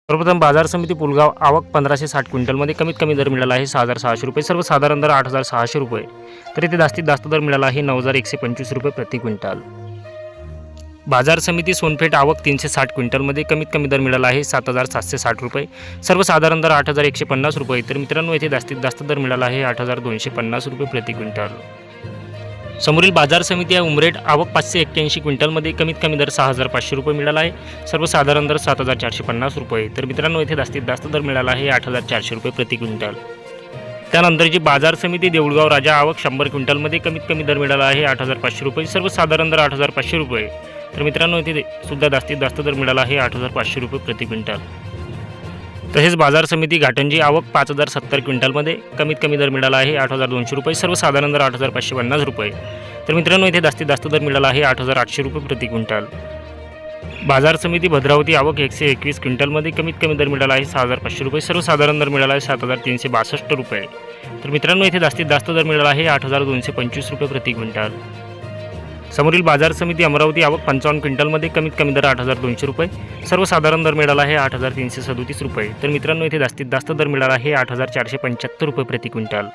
सर्वप्रथम बाजार समिती पुलगाव आवक 1560 क्विंटलमध्ये कमीत कमी दर मिळाला आहे 6600 रुपये, सर्वसाधारण दर 8600 रुपये, तर इथे जास्तीत जास्त दर मिळाला आहे 9125 रुपये प्रति क्विंटल। बाजार समिती सोनपेठ आवक 360 क्विंटलमध्ये कमीत कमी दर मिळाला आहे 7760 रुपये, सर्वसाधारण दर 8150 रुपये, तर मित्रांनो इथे जास्तीत जास्त दर मिळाला आहे 8250 रुपये प्रति क्विंटल। समोरील बाजार समिती आहे उमरेड आवक 581 क्विंटलमध्ये कमीत कमी दर 6500 रुपये मिळाला आहे, सर्वसाधारण दर 7450 रुपये, तर मित्रांनो इथे जास्तीत जास्त दर मिळाला आहे 8400 रुपये प्रति क्विंटल। त्यानंतरची बाजार समिती देऊळगाव राजा आवक 100 क्विंटलमध्ये कमीत कमी दर मिळाला आहे 8500 रुपये, सर्वसाधारण दर 8500 रुपये, तर मित्रांनो इथे सुद्धा जास्तीत जास्त दर मिळाला आहे 8500 रुपये प्रति क्विंटल। तसेच बाजार समिती घाटंजी आवक 5070 क्विंटलमध्ये कमीत कमी दर मिळाला आहे 8200 रुपये, सर्वसाधारण दर 8550 रुपये, तर मित्रांनो इथे जास्तीत जास्त दर मिळाला आहे 8800 रुपये प्रति क्विंटल। बाजार समिती भद्रावती आवक 121 क्विंटलमध्ये कमीत कमी दर मिळाला आहे 6500 रुपये, सर्वसाधारण दर मिळाला आहे 7362 रुपये, तर मित्रांनो इथे जास्तीत जास्त दर मिळाला आहे 8225 रुपये प्रति क्विंटल। समोरील बाजार समिती अमरावती आवक 55 क्विंटलमध्ये कमीत कमी दर 8200 रुपये, सर्वसाधारण दर मिळाला आहे 8337 रुपये, तर मित्रांनो इथे जास्तीत जास्त दर मिळाला आहे 8475 रुपये प्रति क्विंटल।